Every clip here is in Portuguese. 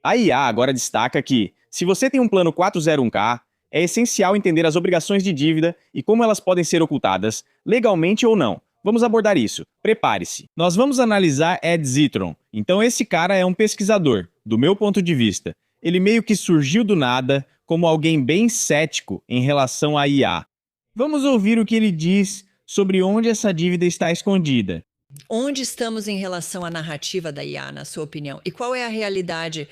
A IA agora destaca que, se você tem um plano 401k, é essencial entender as obrigações de dívida e como elas podem ser ocultadas, legalmente ou não. Vamos abordar isso. Prepare-se. Nós vamos analisar Ed Zitron. Então esse cara é um pesquisador, do meu ponto de vista. Ele meio que surgiu do nada como alguém bem cético em relação à IA. Vamos ouvir o que ele diz sobre onde essa dívida está escondida. Onde estamos em relação à narrativa da IA, na sua opinião? E qual é a realidade?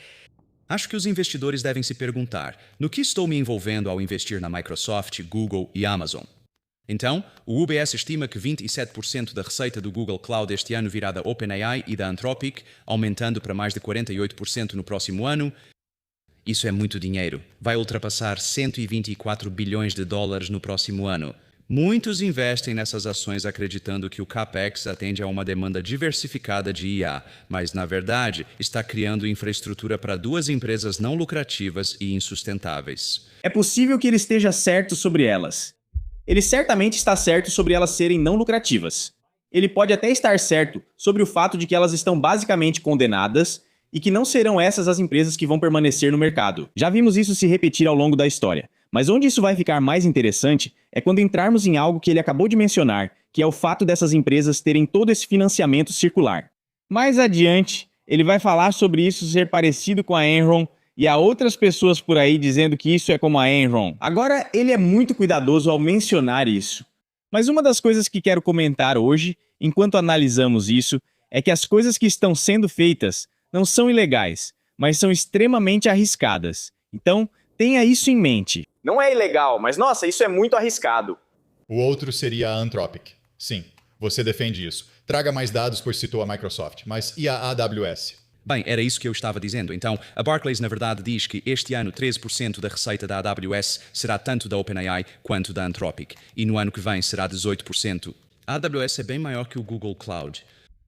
Acho que os investidores devem se perguntar: no que estou me envolvendo ao investir na Microsoft, Google e Amazon? Então, o UBS estima que 27% da receita do Google Cloud este ano virá da OpenAI e da Anthropic, aumentando para mais de 48% no próximo ano. Isso é muito dinheiro. Vai ultrapassar 124 bilhões de dólares no próximo ano. Muitos investem nessas ações acreditando que o CAPEX atende a uma demanda diversificada de IA, mas, na verdade, está criando infraestrutura para duas empresas não lucrativas e insustentáveis. É possível que ele esteja certo sobre elas. Ele certamente está certo sobre elas serem não lucrativas. Ele pode até estar certo sobre o fato de que elas estão basicamente condenadas e que não serão essas as empresas que vão permanecer no mercado. Já vimos isso se repetir ao longo da história. Mas onde isso vai ficar mais interessante é quando entrarmos em algo que ele acabou de mencionar, que é o fato dessas empresas terem todo esse financiamento circular. Mais adiante, ele vai falar sobre isso ser parecido com a Enron e há outras pessoas por aí dizendo que isso é como a Enron. Agora, ele é muito cuidadoso ao mencionar isso. Mas uma das coisas que quero comentar hoje, enquanto analisamos isso, é que as coisas que estão sendo feitas não são ilegais, mas são extremamente arriscadas. Então, tenha isso em mente. Não é ilegal, mas nossa, isso é muito arriscado. O outro seria a Anthropic. Sim, você defende isso. Traga mais dados, pois citou a Microsoft. Mas e a AWS? Bem, era isso que eu estava dizendo. Então, a Barclays na verdade diz que este ano 13% da receita da AWS será tanto da OpenAI quanto da Anthropic. E no ano que vem será 18%. A AWS é bem maior que o Google Cloud.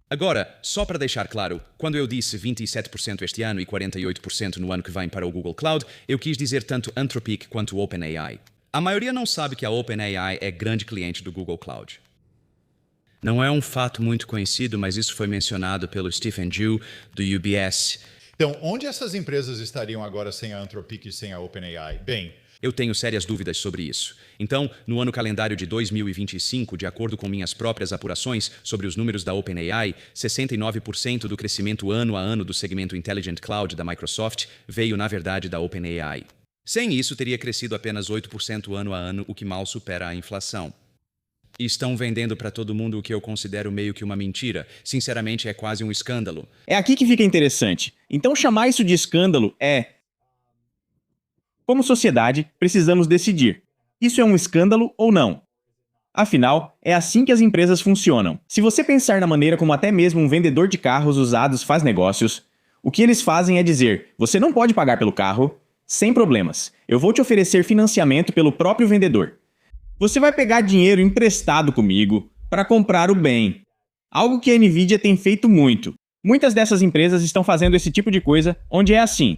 Agora, só para deixar claro, quando eu disse 27% este ano e 48% no ano que vem para o Google Cloud, eu quis dizer tanto Anthropic quanto OpenAI. A maioria não sabe que a OpenAI é grande cliente do Google Cloud. Não é um fato muito conhecido, mas isso foi mencionado pelo Stephen Ju, do UBS. Então, onde essas empresas estariam agora sem a Anthropic e sem a OpenAI? Bem, eu tenho sérias dúvidas sobre isso. Então, no ano calendário de 2025, de acordo com minhas próprias apurações sobre os números da OpenAI, 69% do crescimento ano a ano do segmento Intelligent Cloud da Microsoft veio, na verdade, da OpenAI. Sem isso, teria crescido apenas 8% ano a ano, o que mal supera a inflação. E estão vendendo para todo mundo o que eu considero meio que uma mentira. Sinceramente, é quase um escândalo. É aqui que fica interessante. Então chamar isso de escândalo é... Como sociedade, precisamos decidir. Isso é um escândalo ou não? Afinal, é assim que as empresas funcionam. Se você pensar na maneira como até mesmo um vendedor de carros usados faz negócios, o que eles fazem é dizer: você não pode pagar pelo carro, sem problemas. Eu vou te oferecer financiamento pelo próprio vendedor. Você vai pegar dinheiro emprestado comigo para comprar o bem. Algo que a Nvidia tem feito muito. Muitas dessas empresas estão fazendo esse tipo de coisa, onde é assim: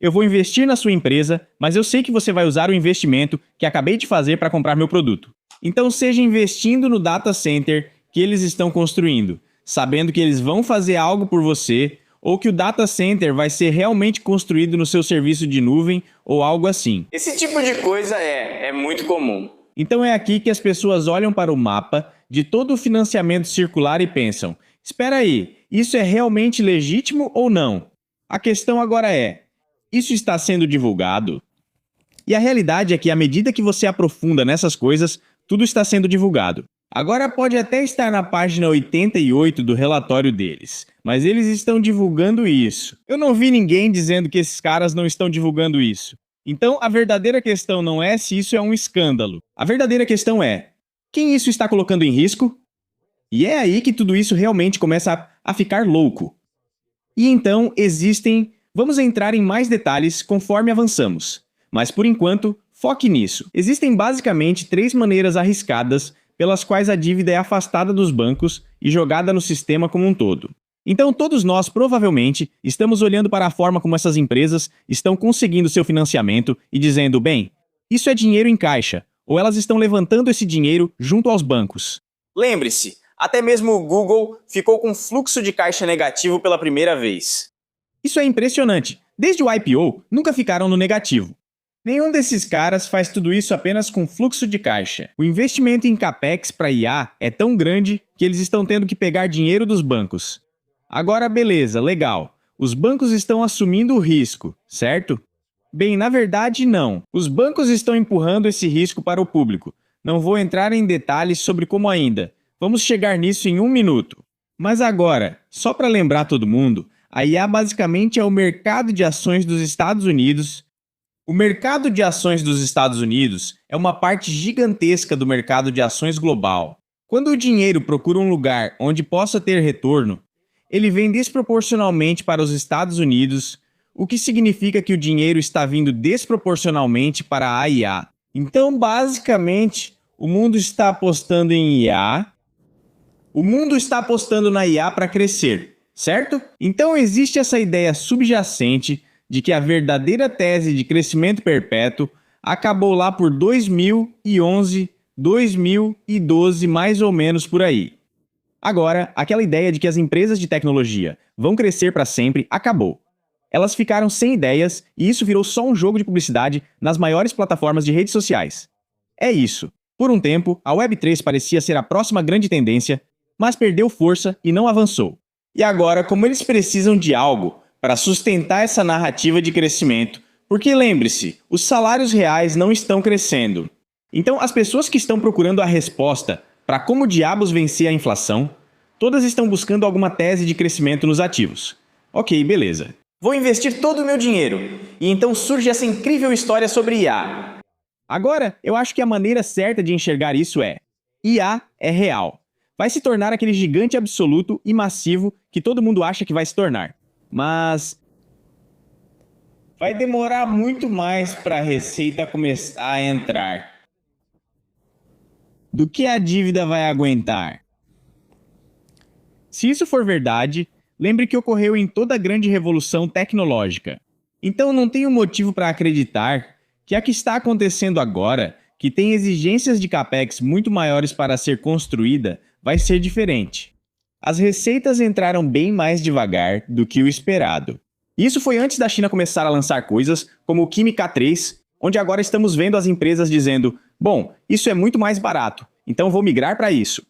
eu vou investir na sua empresa, mas eu sei que você vai usar o investimento que acabei de fazer para comprar meu produto. Então seja investindo no data center que eles estão construindo, sabendo que eles vão fazer algo por você, ou que o data center vai ser realmente construído no seu serviço de nuvem ou algo assim. Esse tipo de coisa é muito comum. Então é aqui que as pessoas olham para o mapa de todo o financiamento circular e pensam: espera aí, isso é realmente legítimo ou não? A questão agora é: isso está sendo divulgado? E a realidade é que à medida que você aprofunda nessas coisas, tudo está sendo divulgado. Agora pode até estar na página 88 do relatório deles, mas eles estão divulgando isso. Eu não vi ninguém dizendo que esses caras não estão divulgando isso. Então a verdadeira questão não é se isso é um escândalo. A verdadeira questão é: quem isso está colocando em risco? E é aí que tudo isso realmente começa a ficar louco. E então existem... Vamos entrar em mais detalhes conforme avançamos. Mas por enquanto, foque nisso. Existem basicamente 3 maneiras arriscadas pelas quais a dívida é afastada dos bancos e jogada no sistema como um todo. Então todos nós provavelmente estamos olhando para a forma como essas empresas estão conseguindo seu financiamento e dizendo: bem, isso é dinheiro em caixa, ou elas estão levantando esse dinheiro junto aos bancos. Lembre-se, até mesmo o Google ficou com fluxo de caixa negativo pela primeira vez. Isso é impressionante. Desde o IPO, nunca ficaram no negativo. Nenhum desses caras faz tudo isso apenas com fluxo de caixa. O investimento em CAPEX para IA é tão grande que eles estão tendo que pegar dinheiro dos bancos. Agora, beleza, legal. Os bancos estão assumindo o risco, certo? Bem, na verdade, não. Os bancos estão empurrando esse risco para o público. Não vou entrar em detalhes sobre como ainda. Vamos chegar nisso em 1 minuto. Mas agora, só para lembrar todo mundo, a IA basicamente é o mercado de ações dos Estados Unidos. O mercado de ações dos Estados Unidos é uma parte gigantesca do mercado de ações global. Quando o dinheiro procura um lugar onde possa ter retorno, ele vem desproporcionalmente para os Estados Unidos, o que significa que o dinheiro está vindo desproporcionalmente para a IA. Então, basicamente, o mundo está apostando em IA. O mundo está apostando na IA para crescer, certo? Então existe essa ideia subjacente de que a verdadeira tese de crescimento perpétuo acabou lá por 2011, 2012, mais ou menos por aí. Agora, aquela ideia de que as empresas de tecnologia vão crescer para sempre acabou. Elas ficaram sem ideias e isso virou só um jogo de publicidade nas maiores plataformas de redes sociais. É isso. Por um tempo, a Web3 parecia ser a próxima grande tendência, mas perdeu força e não avançou. E agora, como eles precisam de algo para sustentar essa narrativa de crescimento, porque lembre-se, os salários reais não estão crescendo. Então, as pessoas que estão procurando a resposta para como diabos vencer a inflação, todas estão buscando alguma tese de crescimento nos ativos. Ok, beleza. Vou investir todo o meu dinheiro. E então surge essa incrível história sobre IA. Agora, eu acho que a maneira certa de enxergar isso é: IA é real. Vai se tornar aquele gigante absoluto e massivo que todo mundo acha que vai se tornar. Mas vai demorar muito mais para a receita começar a entrar do que a dívida vai aguentar. Se isso for verdade, lembre que ocorreu em toda a grande revolução tecnológica. Então não tenho motivo para acreditar que a que está acontecendo agora, que tem exigências de CAPEX muito maiores para ser construída, vai ser diferente. As receitas entraram bem mais devagar do que o esperado. Isso foi antes da China começar a lançar coisas como o Kimi K3, onde agora estamos vendo as empresas dizendo: bom, isso é muito mais barato, então vou migrar para isso.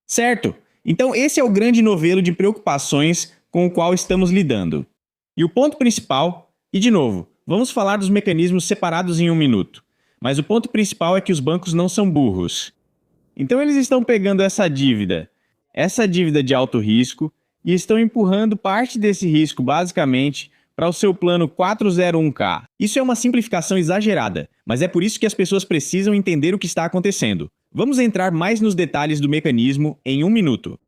Certo? Então esse é o grande novelo de preocupações com o qual estamos lidando. E o ponto principal, e de novo, vamos falar dos mecanismos separados em 1 minuto, mas o ponto principal é que os bancos não são burros. Então eles estão pegando essa dívida de alto risco, e estão empurrando parte desse risco basicamente para o seu plano 401k. Isso é uma simplificação exagerada, mas é por isso que as pessoas precisam entender o que está acontecendo. Vamos entrar mais nos detalhes do mecanismo em 1 minuto.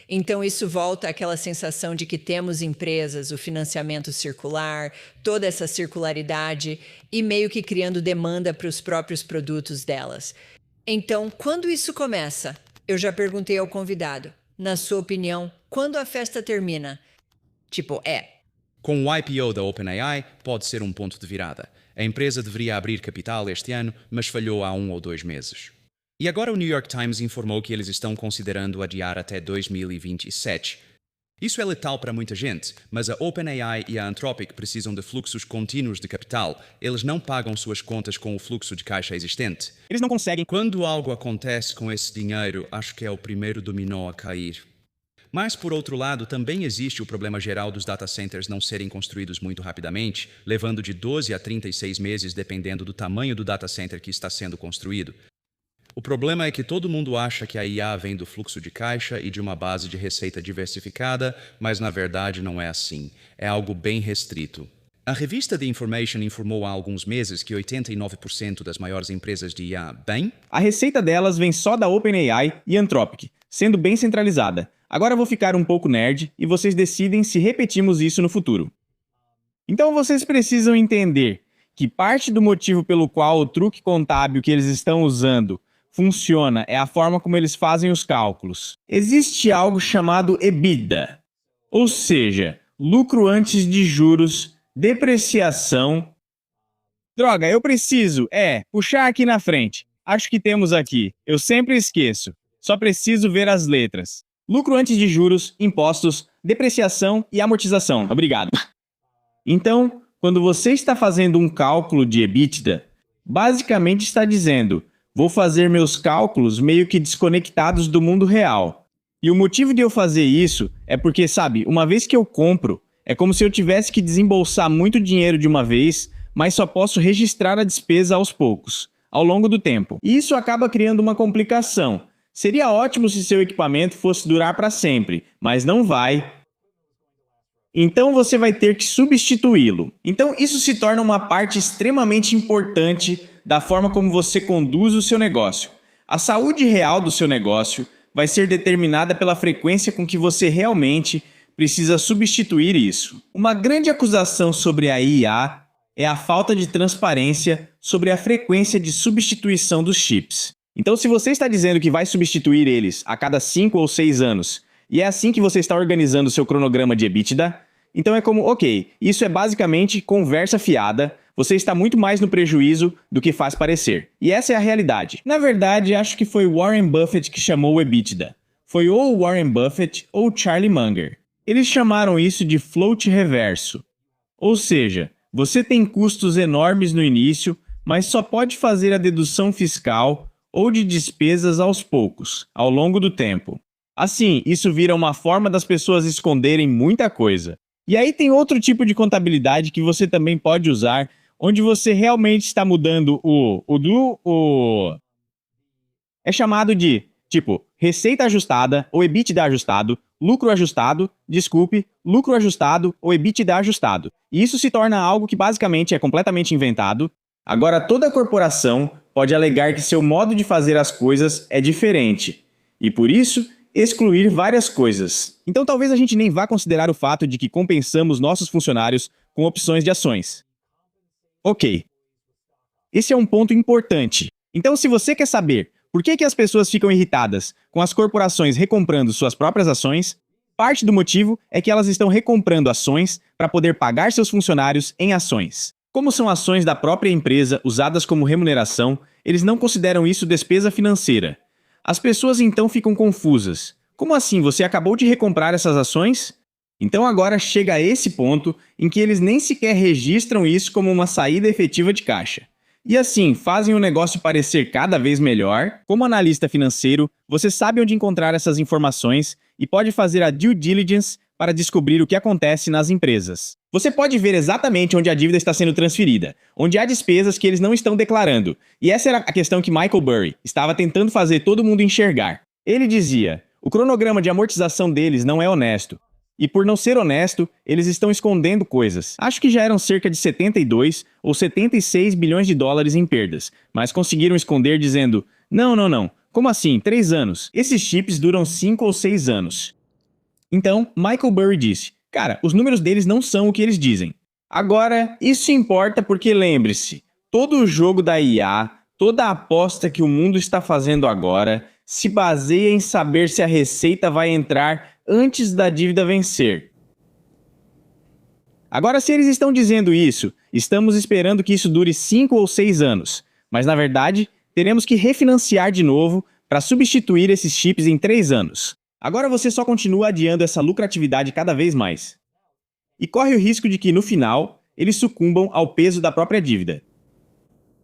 Então isso volta àquela sensação de que temos empresas, o financiamento circular, toda essa circularidade e meio que criando demanda para os próprios produtos delas. Então, quando isso começa? Eu já perguntei ao convidado. Na sua opinião, quando a festa termina? Com o IPO da OpenAI, pode ser um ponto de virada. A empresa deveria abrir capital este ano, mas falhou há 1 ou 2 meses. E agora o New York Times informou que eles estão considerando adiar até 2027. Isso é letal para muita gente, mas a OpenAI e a Anthropic precisam de fluxos contínuos de capital. Eles não pagam suas contas com o fluxo de caixa existente. Eles não conseguem. Quando algo acontece com esse dinheiro, acho que é o primeiro dominó a cair. Mas, por outro lado, também existe o problema geral dos data centers não serem construídos muito rapidamente, levando de 12 a 36 meses dependendo do tamanho do data center que está sendo construído. O problema é que todo mundo acha que a IA vem do fluxo de caixa e de uma base de receita diversificada, mas na verdade não é assim. É algo bem restrito. A revista The Information informou há alguns meses que 89% das maiores empresas de IA, a receita delas vem só da OpenAI e Anthropic, sendo bem centralizada. Agora vou ficar um pouco nerd e vocês decidem se repetimos isso no futuro. Então vocês precisam entender que parte do motivo pelo qual o truque contábil que eles estão usando funciona é a forma como eles fazem os cálculos. Existe algo chamado EBITDA, ou seja, lucro antes de juros, depreciação. Droga, eu preciso, puxar aqui na frente. Acho que temos aqui. Eu sempre esqueço. Só preciso ver as letras. Lucro antes de juros, impostos, depreciação e amortização. Obrigado. Então, quando você está fazendo um cálculo de EBITDA, basicamente está dizendo: vou fazer meus cálculos meio que desconectados do mundo real. E o motivo de eu fazer isso é porque, sabe, uma vez que eu compro, é como se eu tivesse que desembolsar muito dinheiro de uma vez, mas só posso registrar a despesa aos poucos, ao longo do tempo. E isso acaba criando uma complicação. Seria ótimo se seu equipamento fosse durar para sempre, mas não vai. Então você vai ter que substituí-lo. Então isso se torna uma parte extremamente importante da forma como você conduz o seu negócio. A saúde real do seu negócio vai ser determinada pela frequência com que você realmente precisa substituir isso. Uma grande acusação sobre a IA é a falta de transparência sobre a frequência de substituição dos chips. Então, se você está dizendo que vai substituir eles a cada 5 ou 6 anos, e é assim que você está organizando o seu cronograma de EBITDA, então é como, ok, isso é basicamente conversa fiada, você está muito mais no prejuízo do que faz parecer. E essa é a realidade. Na verdade, acho que foi Warren Buffett que chamou o EBITDA. Foi ou Warren Buffett ou Charlie Munger. Eles chamaram isso de float reverso. Ou seja, você tem custos enormes no início, mas só pode fazer a dedução fiscal ou de despesas aos poucos, ao longo do tempo. Assim, isso vira uma forma das pessoas esconderem muita coisa. E aí tem outro tipo de contabilidade que você também pode usar, onde você realmente está mudando é chamado de, tipo, receita ajustada ou EBITDA ajustado, lucro ajustado ou EBITDA ajustado. E isso se torna algo que basicamente é completamente inventado. Agora, toda corporação pode alegar que seu modo de fazer as coisas é diferente. E por isso, excluir várias coisas. Então talvez a gente nem vá considerar o fato de que compensamos nossos funcionários com opções de ações. Ok. Esse é um ponto importante. Então, se você quer saber por que as pessoas ficam irritadas com as corporações recomprando suas próprias ações, parte do motivo é que elas estão recomprando ações para poder pagar seus funcionários em ações. Como são ações da própria empresa usadas como remuneração, eles não consideram isso despesa financeira. As pessoas então ficam confusas. Como assim, você acabou de recomprar essas ações? Então agora chega a esse ponto em que eles nem sequer registram isso como uma saída efetiva de caixa. E assim, fazem o negócio parecer cada vez melhor. Como analista financeiro, você sabe onde encontrar essas informações e pode fazer a due diligence para descobrir o que acontece nas empresas. Você pode ver exatamente onde a dívida está sendo transferida, onde há despesas que eles não estão declarando. E essa era a questão que Michael Burry estava tentando fazer todo mundo enxergar. Ele dizia: o cronograma de amortização deles não é honesto. E por não ser honesto, eles estão escondendo coisas. Acho que já eram cerca de 72 ou 76 bilhões de dólares em perdas, mas conseguiram esconder dizendo: não, como assim, 3 anos? Esses chips duram 5 ou 6 anos. Então, Michael Burry disse: cara, os números deles não são o que eles dizem. Agora, isso importa porque lembre-se, todo o jogo da IA, toda a aposta que o mundo está fazendo agora, se baseia em saber se a receita vai entrar antes da dívida vencer. Agora, se eles estão dizendo isso, estamos esperando que isso dure 5 ou 6 anos. Mas, na verdade, teremos que refinanciar de novo para substituir esses chips em 3 anos. Agora você só continua adiando essa lucratividade cada vez mais. E corre o risco de que, no final, eles sucumbam ao peso da própria dívida.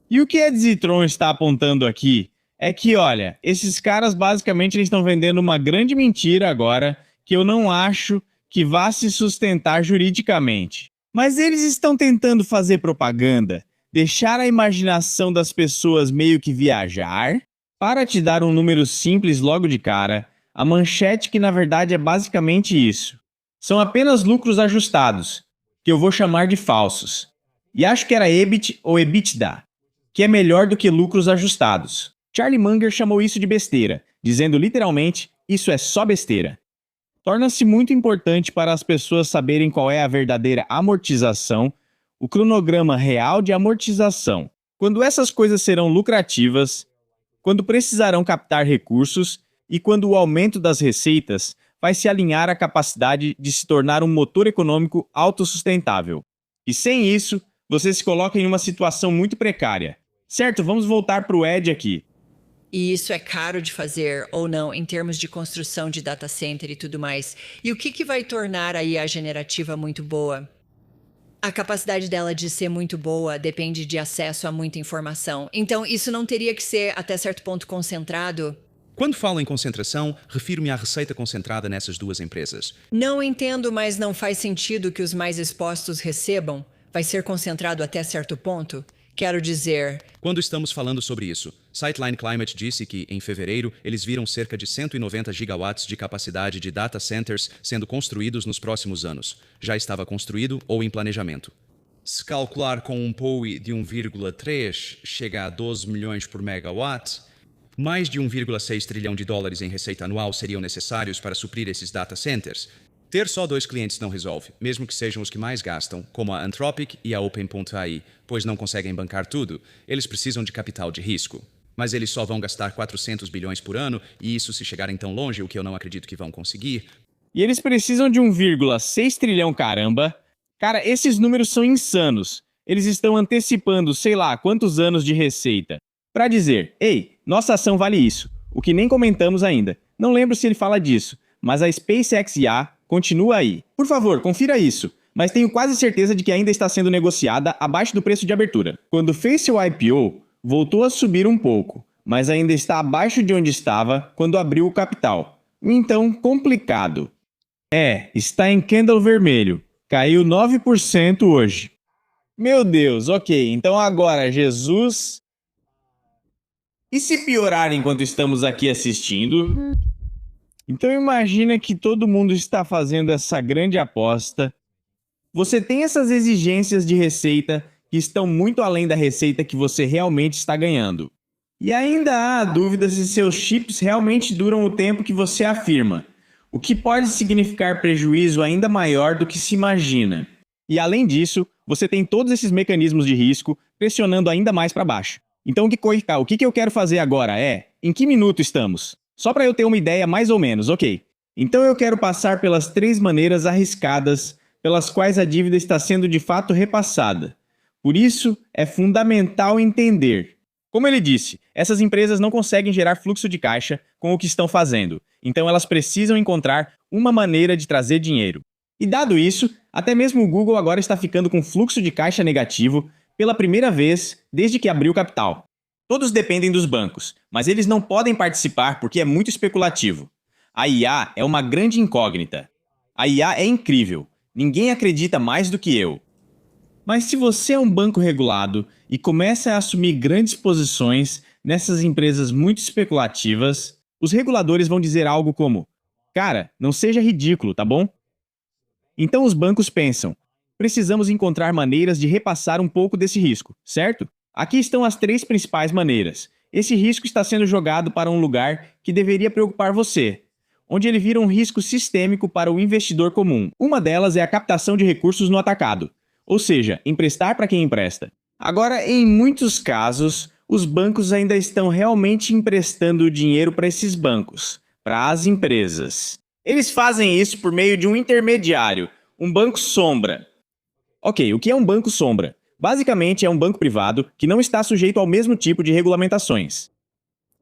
E o que a Zitron está apontando aqui é que, olha, esses caras basicamente eles estão vendendo uma grande mentira agora que eu não acho que vá se sustentar juridicamente. Mas eles estão tentando fazer propaganda, deixar a imaginação das pessoas meio que viajar. Para te dar um número simples logo de cara, a manchete que na verdade é basicamente isso. São apenas lucros ajustados, que eu vou chamar de falsos. E acho que era EBIT ou EBITDA, que é melhor do que lucros ajustados. Charlie Munger chamou isso de besteira, dizendo literalmente, isso é só besteira. Torna-se muito importante para as pessoas saberem qual é a verdadeira amortização, o cronograma real de amortização, quando essas coisas serão lucrativas, quando precisarão captar recursos e quando o aumento das receitas vai se alinhar à capacidade de se tornar um motor econômico autossustentável. E sem isso, você se coloca em uma situação muito precária. Certo, vamos voltar para o Ed aqui. E isso é caro de fazer ou não em termos de construção de data center e tudo mais. E o que vai tornar a IA generativa muito boa? A capacidade dela de ser muito boa depende de acesso a muita informação. Então, isso não teria que ser, até certo ponto, concentrado? Quando falo em concentração, refiro-me à receita concentrada nessas duas empresas. Não entendo, mas não faz sentido que os mais expostos recebam? Vai ser concentrado até certo ponto? Quero dizer, Quando estamos falando sobre isso, Sightline Climate disse que, em fevereiro, eles viram cerca de 190 gigawatts de capacidade de data centers sendo construídos nos próximos anos. Já estava construído ou em planejamento. Se calcular com um POI de 1,3 chega a 12 milhões por megawatt, mais de 1,6 trilhão de dólares em receita anual seriam necessários para suprir esses data centers. Ter só 2 clientes não resolve, mesmo que sejam os que mais gastam, como a Anthropic e a Open.ai, pois não conseguem bancar tudo. Eles precisam de capital de risco. Mas eles só vão gastar 400 bilhões por ano, e isso se chegarem tão longe, o que eu não acredito que vão conseguir. E eles precisam de 1,6 trilhão, caramba. Cara, esses números são insanos. Eles estão antecipando sei lá quantos anos de receita. Pra dizer, ei, nossa ação vale isso. O que nem comentamos ainda. Não lembro se ele fala disso, mas a SpaceX IA continua aí. Por favor, confira isso. Mas tenho quase certeza de que ainda está sendo negociada abaixo do preço de abertura. Quando fez seu IPO, voltou a subir um pouco, mas ainda está abaixo de onde estava quando abriu o capital. Então, complicado. Está em candle vermelho. Caiu 9% hoje. Meu Deus, ok. Então agora, Jesus... E se piorar enquanto estamos aqui assistindo? Então imagina que todo mundo está fazendo essa grande aposta. Você tem essas exigências de receita que estão muito além da receita que você realmente está ganhando. E ainda há a dúvida se seus chips realmente duram o tempo que você afirma, o que pode significar prejuízo ainda maior do que se imagina. E além disso, você tem todos esses mecanismos de risco pressionando ainda mais para baixo. Então o que eu quero fazer agora em que minuto estamos? Só para eu ter uma ideia mais ou menos, ok. Então eu quero passar pelas 3 maneiras arriscadas pelas quais a dívida está sendo de fato repassada. Por isso, é fundamental entender. Como ele disse, essas empresas não conseguem gerar fluxo de caixa com o que estão fazendo, então elas precisam encontrar uma maneira de trazer dinheiro. E dado isso, até mesmo o Google agora está ficando com fluxo de caixa negativo pela primeira vez desde que abriu capital. Todos dependem dos bancos, mas eles não podem participar porque é muito especulativo. A IA é uma grande incógnita. A IA é incrível. Ninguém acredita mais do que eu. Mas se você é um banco regulado e começa a assumir grandes posições nessas empresas muito especulativas, os reguladores vão dizer algo como: cara, não seja ridículo, tá bom? Então os bancos pensam: precisamos encontrar maneiras de repassar um pouco desse risco, certo? Aqui estão as 3 principais maneiras. Esse risco está sendo jogado para um lugar que deveria preocupar você, onde ele vira um risco sistêmico para o investidor comum. Uma delas é a captação de recursos no atacado, ou seja, emprestar para quem empresta. Agora, em muitos casos, os bancos ainda estão realmente emprestando dinheiro para esses bancos, para as empresas. Eles fazem isso por meio de um intermediário, um banco sombra. Ok, o que é um banco sombra? Basicamente é um banco privado que não está sujeito ao mesmo tipo de regulamentações,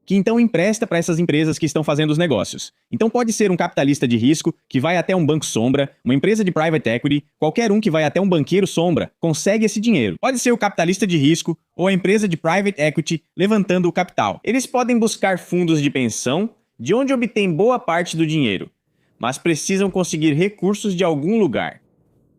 que então empresta para essas empresas que estão fazendo os negócios. Então pode ser um capitalista de risco que vai até um banco sombra, uma empresa de private equity, qualquer um que vai até um banqueiro sombra consegue esse dinheiro. Pode ser o capitalista de risco ou a empresa de private equity levantando o capital. Eles podem buscar fundos de pensão, de onde obtém boa parte do dinheiro, mas precisam conseguir recursos de algum lugar.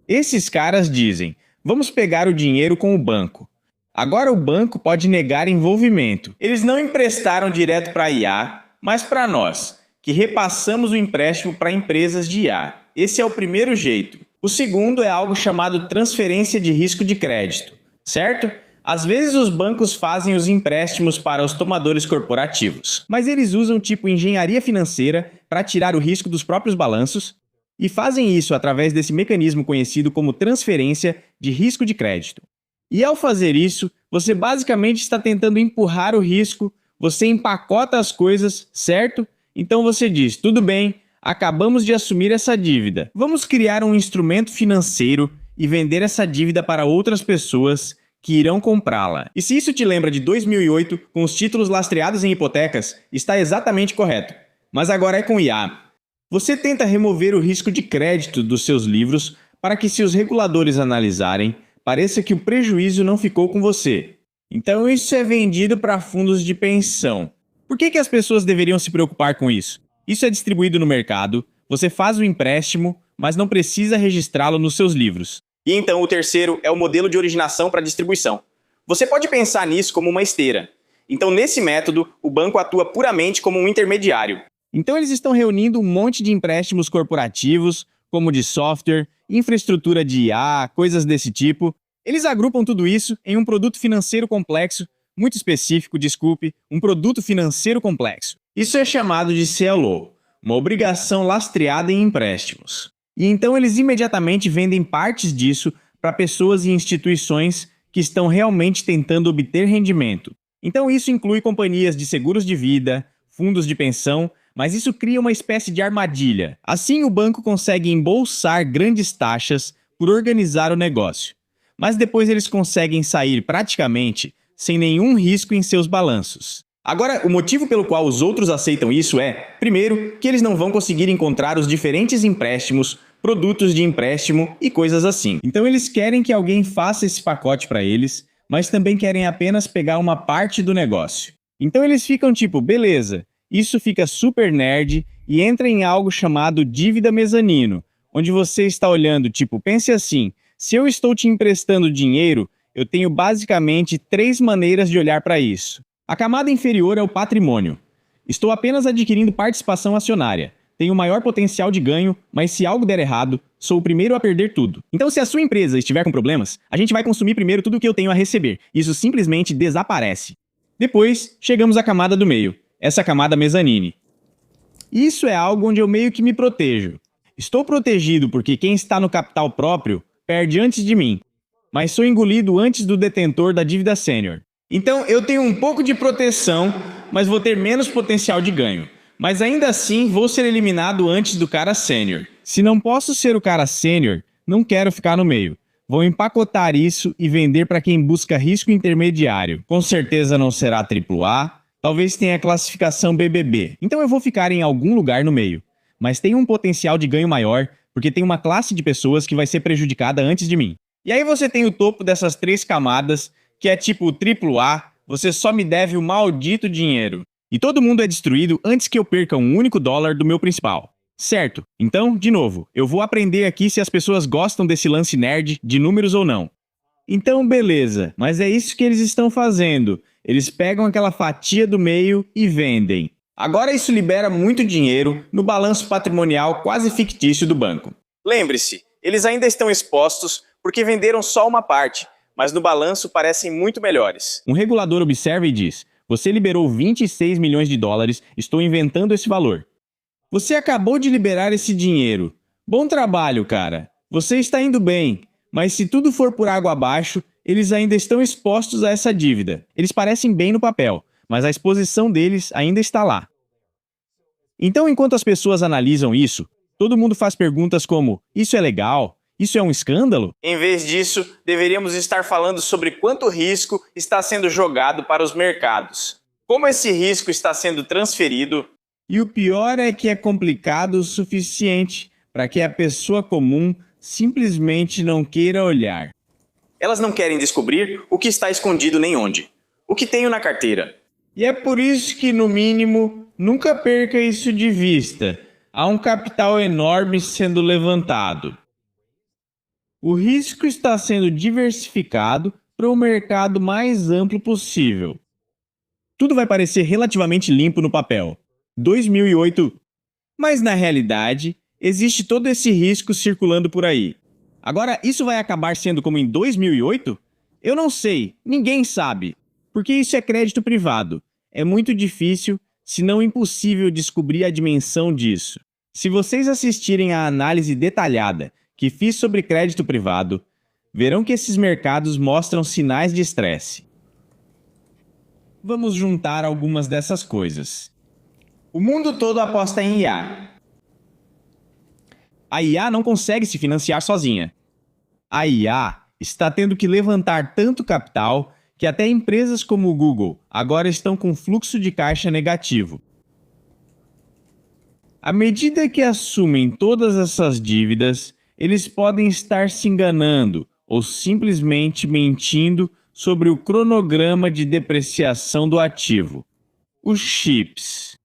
Esses caras dizem: vamos pegar o dinheiro com o banco. Agora o banco pode negar envolvimento. Eles não emprestaram direto para a IA, mas para nós, que repassamos o empréstimo para empresas de IA. Esse é o primeiro jeito. O segundo é algo chamado transferência de risco de crédito, certo? Às vezes os bancos fazem os empréstimos para os tomadores corporativos, mas eles usam tipo engenharia financeira para tirar o risco dos próprios balanços e fazem isso através desse mecanismo conhecido como transferência de risco de crédito. E ao fazer isso, você basicamente está tentando empurrar o risco, você empacota as coisas, certo? Então você diz: tudo bem, acabamos de assumir essa dívida. Vamos criar um instrumento financeiro e vender essa dívida para outras pessoas que irão comprá-la. E se isso te lembra de 2008, com os títulos lastreados em hipotecas, está exatamente correto. Mas agora é com IA. Você tenta remover o risco de crédito dos seus livros para que, se os reguladores analisarem, pareça que o prejuízo não ficou com você. Então isso é vendido para fundos de pensão. Por que as pessoas deveriam se preocupar com isso? Isso é distribuído no mercado, você faz o empréstimo, mas não precisa registrá-lo nos seus livros. E então o terceiro é o modelo de originação para distribuição. Você pode pensar nisso como uma esteira. Então, nesse método, o banco atua puramente como um intermediário. Então, eles estão reunindo um monte de empréstimos corporativos, como de software, infraestrutura de IA, coisas desse tipo. Eles agrupam tudo isso em um produto financeiro complexo, muito específico, desculpe, um produto financeiro complexo. Isso é chamado de CLO, uma obrigação lastreada em empréstimos. E então eles imediatamente vendem partes disso para pessoas e instituições que estão realmente tentando obter rendimento. Então isso inclui companhias de seguros de vida, fundos de pensão, mas isso cria uma espécie de armadilha. Assim o banco consegue embolsar grandes taxas por organizar o negócio. Mas depois eles conseguem sair praticamente sem nenhum risco em seus balanços. Agora, o motivo pelo qual os outros aceitam isso é, primeiro, que eles não vão conseguir encontrar os diferentes empréstimos, produtos de empréstimo e coisas assim. Então eles querem que alguém faça esse pacote para eles, mas também querem apenas pegar uma parte do negócio. Então eles ficam tipo, beleza, isso fica super nerd e entra em algo chamado dívida mezanino, onde você está olhando, tipo, pense assim, se eu estou te emprestando dinheiro, eu tenho basicamente 3 maneiras de olhar para isso. A camada inferior é o patrimônio. Estou apenas adquirindo participação acionária. Tenho maior potencial de ganho, mas se algo der errado, sou o primeiro a perder tudo. Então, se a sua empresa estiver com problemas, a gente vai consumir primeiro tudo o que eu tenho a receber. Isso simplesmente desaparece. Depois, chegamos à camada do meio, essa camada mezanine. Isso é algo onde eu meio que me protejo. Estou protegido porque quem está no capital próprio perde antes de mim, mas sou engolido antes do detentor da dívida sênior. Então, eu tenho um pouco de proteção, mas vou ter menos potencial de ganho. Mas ainda assim, vou ser eliminado antes do cara sênior. Se não posso ser o cara sênior, não quero ficar no meio. Vou empacotar isso e vender para quem busca risco intermediário. Com certeza não será AAA, talvez tenha classificação BBB. Então eu vou ficar em algum lugar no meio. Mas tem um potencial de ganho maior, porque tem uma classe de pessoas que vai ser prejudicada antes de mim. E aí você tem o topo dessas 3 camadas, que é tipo AAA, você só me deve o maldito dinheiro. E todo mundo é destruído antes que eu perca um único dólar do meu principal. Certo, então, de novo, eu vou aprender aqui se as pessoas gostam desse lance nerd de números ou não. Então, beleza, mas é isso que eles estão fazendo. Eles pegam aquela fatia do meio e vendem. Agora isso libera muito dinheiro no balanço patrimonial quase fictício do banco. Lembre-se, eles ainda estão expostos porque venderam só uma parte, mas no balanço parecem muito melhores. Um regulador observa e diz, você liberou 26 milhões de dólares, estou inventando esse valor. Você acabou de liberar esse dinheiro. Bom trabalho, cara. Você está indo bem, mas se tudo for por água abaixo, eles ainda estão expostos a essa dívida. Eles parecem bem no papel, mas a exposição deles ainda está lá. Então, enquanto as pessoas analisam isso, todo mundo faz perguntas como, isso é legal? Isso é um escândalo? Em vez disso, deveríamos estar falando sobre quanto risco está sendo jogado para os mercados. Como esse risco está sendo transferido. E o pior é que é complicado o suficiente para que a pessoa comum simplesmente não queira olhar. Elas não querem descobrir o que está escondido nem onde. O que tenho na carteira. E é por isso que, no mínimo, nunca perca isso de vista. Há um capital enorme sendo levantado. O risco está sendo diversificado para o mercado mais amplo possível. Tudo vai parecer relativamente limpo no papel. 2008. Mas na realidade, existe todo esse risco circulando por aí. Agora, isso vai acabar sendo como em 2008? Eu não sei, ninguém sabe. Porque isso é crédito privado. É muito difícil, se não impossível, descobrir a dimensão disso. Se vocês assistirem à análise detalhada que fiz sobre crédito privado, verão que esses mercados mostram sinais de estresse. Vamos juntar algumas dessas coisas. O mundo todo aposta em IA. A IA não consegue se financiar sozinha. A IA está tendo que levantar tanto capital que até empresas como o Google agora estão com fluxo de caixa negativo. À medida que assumem todas essas dívidas, eles podem estar se enganando ou simplesmente mentindo sobre o cronograma de depreciação do ativo, os chips.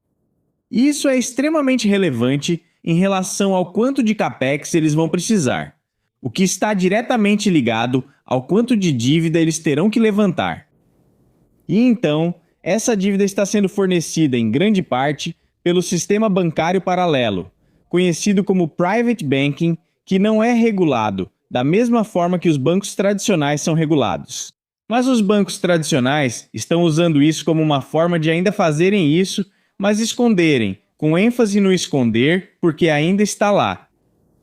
Isso é extremamente relevante em relação ao quanto de capex eles vão precisar, o que está diretamente ligado ao quanto de dívida eles terão que levantar. E então, essa dívida está sendo fornecida em grande parte pelo sistema bancário paralelo, conhecido como private banking, que não é regulado da mesma forma que os bancos tradicionais são regulados. Mas os bancos tradicionais estão usando isso como uma forma de ainda fazerem isso, mas esconderem, com ênfase no esconder, porque ainda está lá.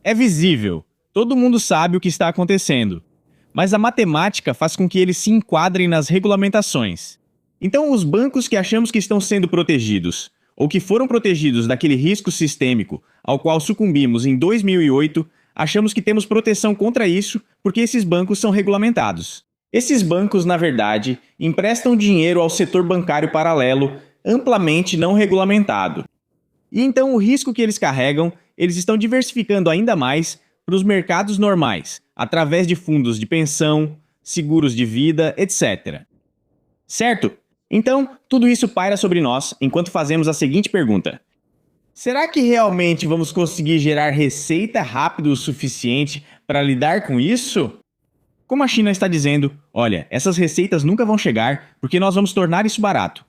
É visível, todo mundo sabe o que está acontecendo, mas a matemática faz com que eles se enquadrem nas regulamentações. Então, os bancos que achamos que estão sendo protegidos, ou que foram protegidos daquele risco sistêmico ao qual sucumbimos em 2008, achamos que temos proteção contra isso porque esses bancos são regulamentados. Esses bancos, na verdade, emprestam dinheiro ao setor bancário paralelo, amplamente não regulamentado. E então o risco que eles carregam, eles estão diversificando ainda mais para os mercados normais, através de fundos de pensão, seguros de vida, etc. Certo? Então, tudo isso paira sobre nós enquanto fazemos a seguinte pergunta: será que realmente vamos conseguir gerar receita rápido o suficiente para lidar com isso? Como a China está dizendo, olha, essas receitas nunca vão chegar porque nós vamos tornar isso barato.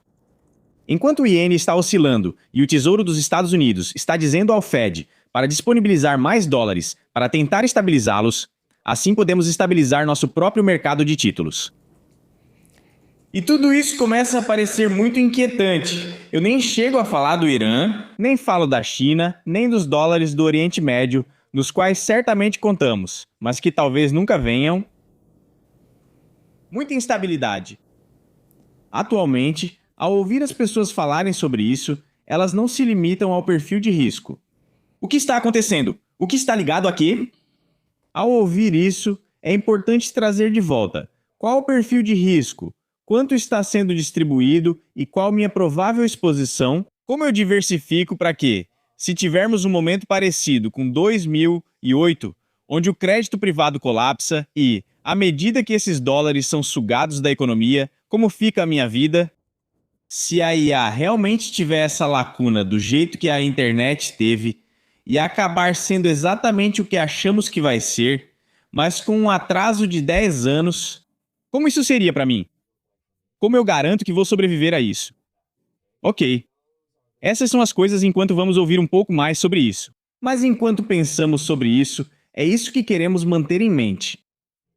Enquanto o iene está oscilando e o Tesouro dos Estados Unidos está dizendo ao Fed para disponibilizar mais dólares para tentar estabilizá-los, assim podemos estabilizar nosso próprio mercado de títulos. E tudo isso começa a parecer muito inquietante. Eu nem chego a falar do Irã, nem falo da China, nem dos dólares do Oriente Médio, dos quais certamente contamos, mas que talvez nunca venham. Muita instabilidade. Atualmente, ao ouvir as pessoas falarem sobre isso, elas não se limitam ao perfil de risco. O que está acontecendo? O que está ligado a quê? Ao ouvir isso, é importante trazer de volta: qual o perfil de risco? Quanto está sendo distribuído e qual minha provável exposição? Como eu diversifico para que, se tivermos um momento parecido com 2008, onde o crédito privado colapsa e, à medida que esses dólares são sugados da economia, como fica a minha vida? Se a IA realmente tiver essa lacuna do jeito que a internet teve e acabar sendo exatamente o que achamos que vai ser, mas com um atraso de 10 anos, como isso seria para mim? Como eu garanto que vou sobreviver a isso? Ok. Essas são as coisas enquanto vamos ouvir um pouco mais sobre isso. Mas enquanto pensamos sobre isso, é isso que queremos manter em mente.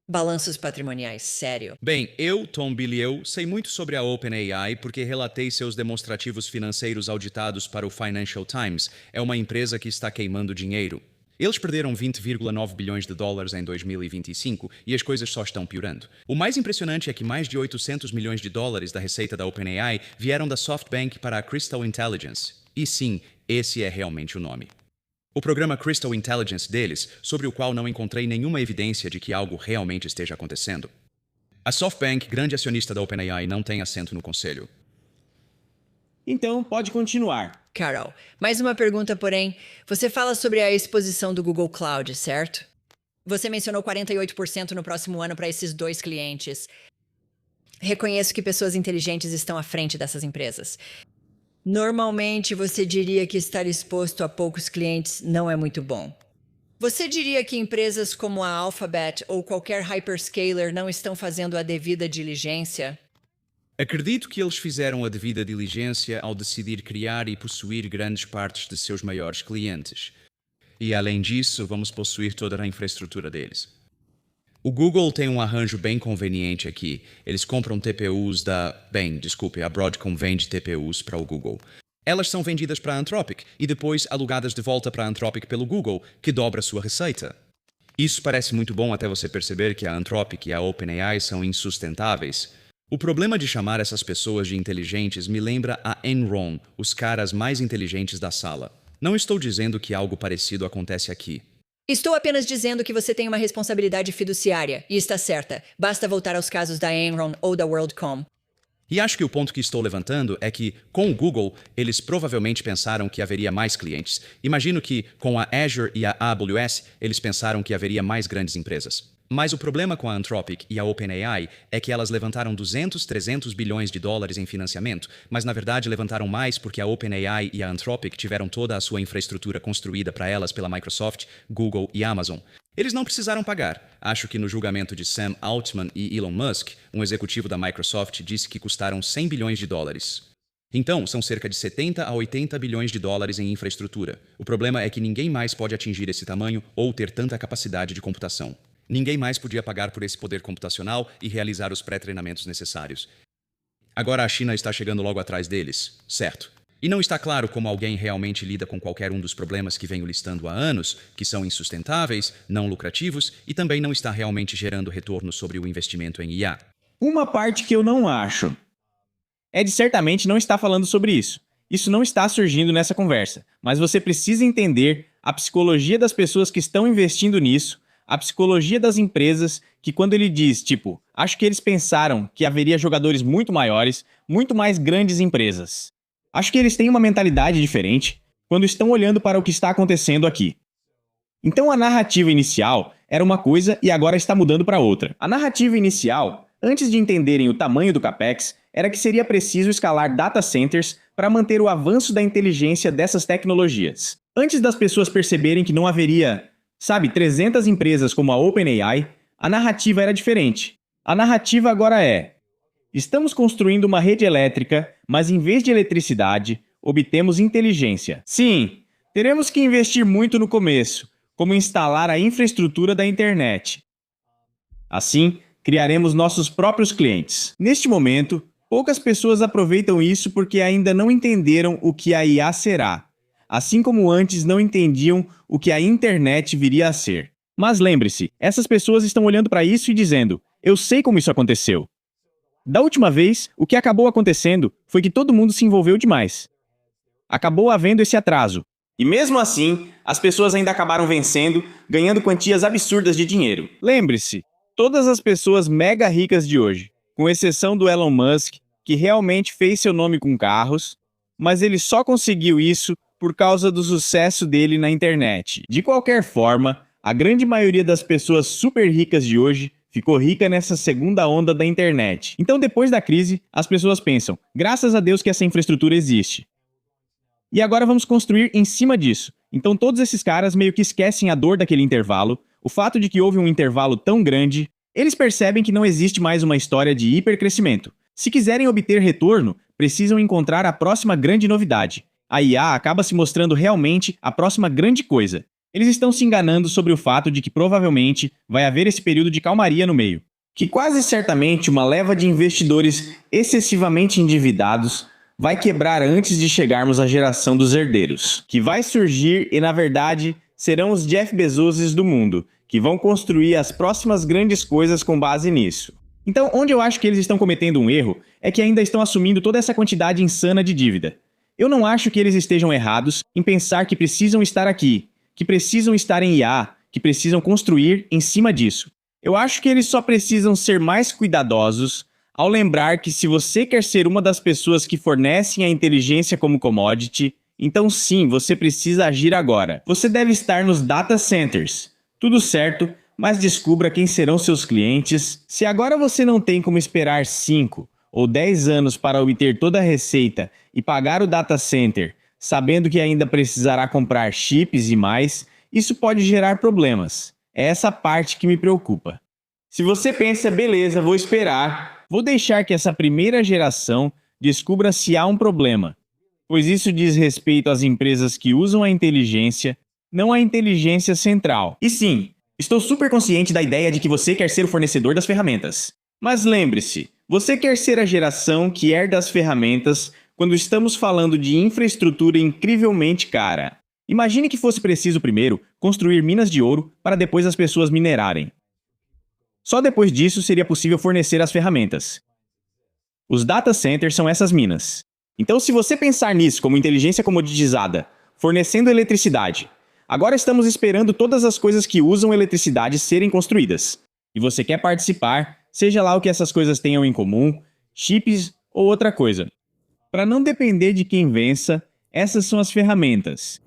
Balanços patrimoniais, sério. Bem, eu, Tom Bilyeu, sei muito sobre a OpenAI porque relatei seus demonstrativos financeiros auditados para o Financial Times. É uma empresa que está queimando dinheiro. Eles perderam 20,9 bilhões de dólares em 2025 e as coisas só estão piorando. O mais impressionante é que mais de 800 milhões de dólares da receita da OpenAI vieram da SoftBank para a Crystal Intelligence. E sim, esse é realmente o nome. O programa Crystal Intelligence deles, sobre o qual não encontrei nenhuma evidência de que algo realmente esteja acontecendo. A SoftBank, grande acionista da OpenAI, não tem assento no conselho. Então, pode continuar. Carol, mais uma pergunta, porém. Você fala sobre a exposição do Google Cloud, certo? Você mencionou 48% no próximo ano para esses 2 clientes. Reconheço que pessoas inteligentes estão à frente dessas empresas. Normalmente, você diria que estar exposto a poucos clientes não é muito bom. Você diria que empresas como a Alphabet ou qualquer hyperscaler não estão fazendo a devida diligência? Acredito que eles fizeram a devida diligência ao decidir criar e possuir grandes partes de seus maiores clientes. E, além disso, vamos possuir toda a infraestrutura deles. O Google tem um arranjo bem conveniente aqui. Eles compram TPUs a Broadcom vende TPUs para o Google. Elas são vendidas para a Anthropic e depois alugadas de volta para a Anthropic pelo Google, que dobra sua receita. Isso parece muito bom até você perceber que a Anthropic e a OpenAI são insustentáveis. O problema de chamar essas pessoas de inteligentes me lembra a Enron, os caras mais inteligentes da sala. Não estou dizendo que algo parecido acontece aqui. Estou apenas dizendo que você tem uma responsabilidade fiduciária, e está certa. Basta voltar aos casos da Enron ou da WorldCom. E acho que o ponto que estou levantando é que, com o Google, eles provavelmente pensaram que haveria mais clientes. Imagino que, com a Azure e a AWS, eles pensaram que haveria mais grandes empresas. Mas o problema com a Anthropic e a OpenAI é que elas levantaram 200, 300 bilhões de dólares em financiamento, mas na verdade levantaram mais porque a OpenAI e a Anthropic tiveram toda a sua infraestrutura construída para elas pela Microsoft, Google e Amazon. Eles não precisaram pagar. Acho que no julgamento de Sam Altman e Elon Musk, um executivo da Microsoft disse que custaram 100 bilhões de dólares. Então, são cerca de 70 a 80 bilhões de dólares em infraestrutura. O problema é que ninguém mais pode atingir esse tamanho ou ter tanta capacidade de computação. Ninguém mais podia pagar por esse poder computacional e realizar os pré-treinamentos necessários. Agora a China está chegando logo atrás deles, certo? E não está claro como alguém realmente lida com qualquer um dos problemas que venho listando há anos, que são insustentáveis, não lucrativos e também não está realmente gerando retorno sobre o investimento em IA. Uma parte que eu não acho é de certamente não estar falando sobre isso. Isso não está surgindo nessa conversa, mas você precisa entender a psicologia das pessoas que estão investindo nisso, a psicologia das empresas, que quando ele diz, tipo, acho que eles pensaram que haveria jogadores muito maiores, muito mais grandes empresas. Acho que eles têm uma mentalidade diferente quando estão olhando para o que está acontecendo aqui. Então a narrativa inicial era uma coisa e agora está mudando para outra. A narrativa inicial, antes de entenderem o tamanho do capex, era que seria preciso escalar data centers para manter o avanço da inteligência dessas tecnologias. Antes das pessoas perceberem que não haveria, 300 empresas como a OpenAI, a narrativa era diferente. A narrativa agora é: estamos construindo uma rede elétrica, mas em vez de eletricidade, obtemos inteligência. Sim, teremos que investir muito no começo, como instalar a infraestrutura da internet. Assim, criaremos nossos próprios clientes. Neste momento, poucas pessoas aproveitam isso porque ainda não entenderam o que a IA será, assim como antes não entendiam o que a internet viria a ser. Mas lembre-se, essas pessoas estão olhando para isso e dizendo: eu sei como isso aconteceu. Da última vez, o que acabou acontecendo foi que todo mundo se envolveu demais. Acabou havendo esse atraso. E mesmo assim, as pessoas ainda acabaram vencendo, ganhando quantias absurdas de dinheiro. Lembre-se, todas as pessoas mega ricas de hoje, com exceção do Elon Musk, que realmente fez seu nome com carros, mas ele só conseguiu isso por causa do sucesso dele na internet. De qualquer forma, a grande maioria das pessoas super ricas de hoje ficou rica nessa segunda onda da internet. Então, depois da crise, as pessoas pensam: graças a Deus que essa infraestrutura existe. E agora vamos construir em cima disso. Então todos esses caras meio que esquecem a dor daquele intervalo, o fato de que houve um intervalo tão grande. Eles percebem que não existe mais uma história de hipercrescimento. Se quiserem obter retorno, precisam encontrar a próxima grande novidade. A IA acaba se mostrando realmente a próxima grande coisa. Eles estão se enganando sobre o fato de que provavelmente vai haver esse período de calmaria no meio. Que quase certamente uma leva de investidores excessivamente endividados vai quebrar antes de chegarmos à geração dos herdeiros, que vai surgir e, na verdade, serão os Jeff Bezoses do mundo, que vão construir as próximas grandes coisas com base nisso. Então, onde eu acho que eles estão cometendo um erro é que ainda estão assumindo toda essa quantidade insana de dívida. Eu não acho que eles estejam errados em pensar que precisam estar aqui, que precisam estar em IA, que precisam construir em cima disso. Eu acho que eles só precisam ser mais cuidadosos ao lembrar que se você quer ser uma das pessoas que fornecem a inteligência como commodity, então sim, você precisa agir agora. Você deve estar nos data centers. Tudo certo, mas descubra quem serão seus clientes. Se agora você não tem como esperar 5 ou 10 anos para obter toda a receita e pagar o data center, sabendo que ainda precisará comprar chips e mais, isso pode gerar problemas. É essa parte que me preocupa. Se você pensa, beleza, vou esperar, vou deixar que essa primeira geração descubra se há um problema, pois isso diz respeito às empresas que usam a inteligência, não a inteligência central. E sim, estou super consciente da ideia de que você quer ser o fornecedor das ferramentas. Mas lembre-se, você quer ser a geração que herda as ferramentas quando estamos falando de infraestrutura incrivelmente cara. Imagine que fosse preciso primeiro construir minas de ouro para depois as pessoas minerarem. Só depois disso seria possível fornecer as ferramentas. Os data centers são essas minas. Então, se você pensar nisso como inteligência comoditizada, fornecendo eletricidade, agora estamos esperando todas as coisas que usam eletricidade serem construídas. E você quer participar, seja lá o que essas coisas tenham em comum, chips ou outra coisa. Para não depender de quem vença, essas são as ferramentas.